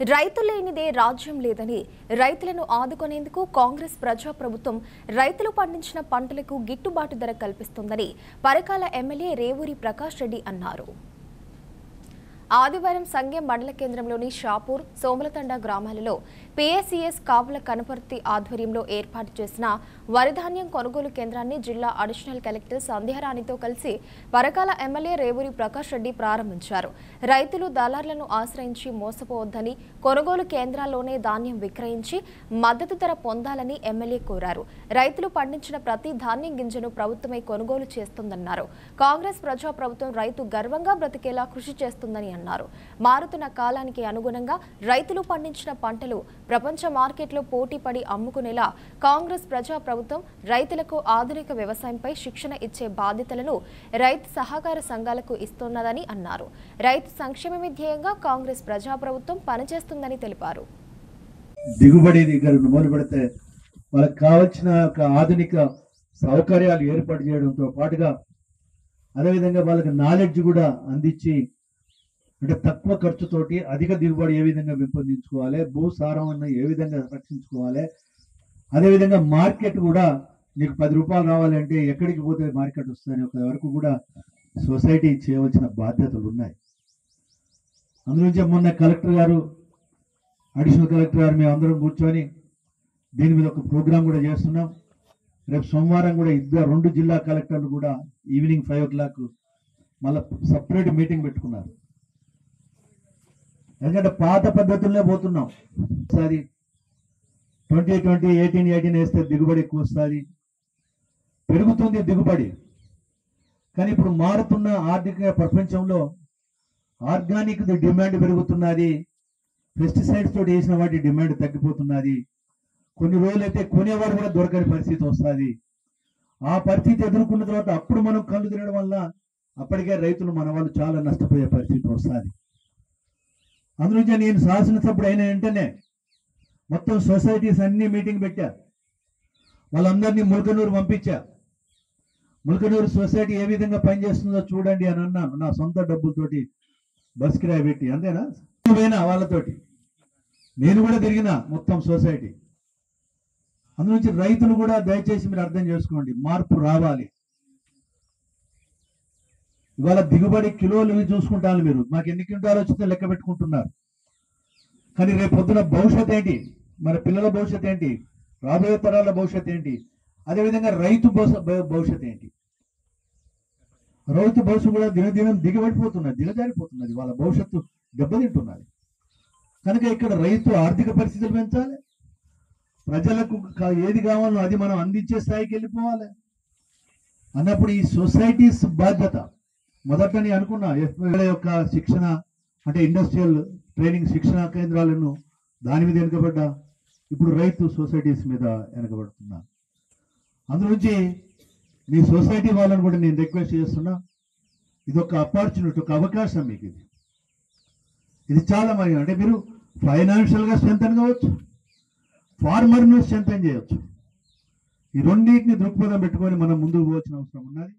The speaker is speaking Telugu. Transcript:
రైతు లేనిదే రాజ్యం లేదని రైతులను ఆదుకునేందుకు కాంగ్రెస్ ప్రజాప్రభుత్వం రైతులు పండించిన పంటలకు గిట్టుబాటు ధర కల్పిస్తుందని పరకాల ఎమ్మెల్యే రేవూరి ప్రకాష్ రెడ్డి అన్నారు. ఆదివారం సంగెం మండల కేంద్రంలోని షాపూర్, సోమలతండ గ్రామాలలో పీఏసీఎస్ కాపుల కనపర్తి ఆధ్వర్యంలో ఏర్పాటు చేసిన వరిధాన్యం కొనుగోలు కేంద్రాన్ని జిల్లా అడిషనల్ కలెక్టర్ సంధ్యారాణితో కలిసి పరకాల ఎమ్మెల్యే రేవూరి ప్రకాష్ రెడ్డి ప్రారంభించారు. రైతులు దళార్లను ఆశ్రయించి మోసపోవద్దని, కొనుగోలు కేంద్రాల్లోనే ధాన్యం విక్రయించి మద్దతు ధర పొందాలని ఎమ్మెల్యే కోరారు. రైతులు పండించిన ప్రతి ధాన్యం గింజను ప్రభుత్వమే కొనుగోలు చేస్తుందన్నారు. కాంగ్రెస్ ప్రజాప్రభుత్వం రైతు గర్వంగా బ్రతికేలా కృషి చేస్తుందని అన్నారు. మారుతున్న కాలానికి అనుగుణంగా రైతులు పండించిన పంటలు ప్రపంచ మార్కెట్లో పోటీపడి అమ్ముకునేలా కాంగ్రెస్ ప్రజాప్రభుత్వం రైతులకు ఆధునిక వ్యవసాయంపై శిక్షణ ఇచ్చే బాధ్యతలను రైతు సహకార సంఘాలకు ఇస్తున్నదని అన్నారు. రైతు సంక్షేమమే ధ్యేయంగా కాంగ్రెస్ ప్రజాప్రభుత్వం పనిచేస్తుందని తెలిపారు. దిగుబడి దగ్గర మొదలు పెడితే వాళ్ళకి కావాల్సిన ఆధునిక సౌకర్యాలు ఏర్పాటు చేయడంతో పాటుగా అదేవిధంగా వాళ్ళకి నాలెడ్జ్ కూడా అందించి, అంటే తక్కువ ఖర్చుతోటి అధిక దిగుబడి ఏ విధంగా పెంపొందించుకోవాలి, భూసారం ఏ విధంగా రక్షించుకోవాలి, అదేవిధంగా మార్కెట్ కూడా నీకు 10 రూపాయలు రావాలంటే ఎక్కడికి పోతే మార్కెట్ వస్తుందని ఒక వరకు కూడా సొసైటీ చేయవలసిన బాధ్యతలు ఉన్నాయి. అందులోంచి మొన్న కలెక్టర్ గారు, అడిషనల్ కలెక్టర్ గారు మేమందరం కూర్చొని దీని మీద ఒక ప్రోగ్రాం కూడా చేస్తున్నాం. రేపు సోమవారం కూడా 2 జిల్లా కలెక్టర్లు కూడా ఈవినింగ్ 5 o'clock మళ్ళీ సపరేట్ మీటింగ్ పెట్టుకున్నారు. ఎందుకంటే పాత పద్ధతుల్లో పోతున్నాం. ఒకసారి 2020, 18 వేస్తే దిగుబడి ఎక్కువ వస్తుంది, పెరుగుతుంది దిగుబడి. కానీ ఇప్పుడు మారుతున్న ఆర్థిక ప్రపంచంలో ఆర్గానిక్ డిమాండ్ పెరుగుతున్నది, పెస్టిసైడ్స్ తోటి వేసిన వాటి డిమాండ్ తగ్గిపోతున్నది. కొన్ని రోజులైతే కొనేవారు కూడా దొరకని పరిస్థితి వస్తుంది. ఆ పరిస్థితి ఎదుర్కొన్న తర్వాత అప్పుడు మనం కళ్ళు తినడం వల్ల అప్పటికే రైతులు మన వాళ్ళు చాలా నష్టపోయే పరిస్థితి వస్తుంది. అందులోంచి నేను శాసనసభ్యుడు అయిన వెంటనే మొత్తం సొసైటీస్ అన్ని మీటింగ్ పెట్టా, వాళ్ళందరినీ ములకనూరు పంపించా. ములకనూరు సొసైటీ ఏ విధంగా పనిచేస్తుందో చూడండి అని అన్నాను. నా సొంత డబ్బులతోటి బస్ కిరాయి పెట్టి, అంతేనా పోయినా వాళ్ళతోటి నేను కూడా తిరిగిన మొత్తం సొసైటీ. అందులోంచి రైతులు కూడా దయచేసి మీరు అర్థం చేసుకోండి, మార్పు రావాలి. ఇవాళ దిగుబడి కిలోలు చూసుకుంటాను, మీరు మాకు ఎన్ని క్వింటాలు వచ్చిందో లెక్క పెట్టుకుంటున్నారు. కానీ రేపు పొద్దున భవిష్యత్ ఏంటి, మన పిల్లల భవిష్యత్ ఏంటి, రాబోయే తరాల భవిష్యత్ ఏంటి, అదేవిధంగా రైతు భవిష్యత్ ఏంటి. రైతు భవిష్యత్తు కూడా దినదినం దిగబడిపోతున్నది, దిగజారిపోతున్నది, వాళ్ళ భవిష్యత్తు దెబ్బతింటున్నది. కనుక ఇక్కడ రైతు ఆర్థిక పరిస్థితులు పెంచాలి, ప్రజలకు ఏది కావాలో అది మనం అందించే స్థాయికి వెళ్ళిపోవాలి అన్నప్పుడు ఈ సొసైటీస్ బాధ్యత. మొదట నేను అనుకున్నా ఎఫ్ఐల యొక్క శిక్షణ, అంటే ఇండస్ట్రియల్ ట్రైనింగ్ శిక్షణ కేంద్రాలను దాని మీద వెనుకబడ్డా, ఇప్పుడు రైతు సొసైటీస్ మీద వెనుకబడుతున్నా. అందులోంచి మీ సొసైటీ వాళ్ళని కూడా నేను రిక్వెస్ట్ చేస్తున్నా, ఇది ఒక ఆపర్చునిటీ, ఒక అవకాశం మీకు. ఇది చాలా మరి, అంటే మీరు ఫైనాన్షియల్గా స్ట్రెంథన్ కావచ్చు, ఫార్మర్ను స్ట్రెంథన్ చేయవచ్చు. ఈ రెండింటిని దృక్పథం పెట్టుకొని మనం ముందుకు పోవాల్సిన అవసరం ఉన్నది.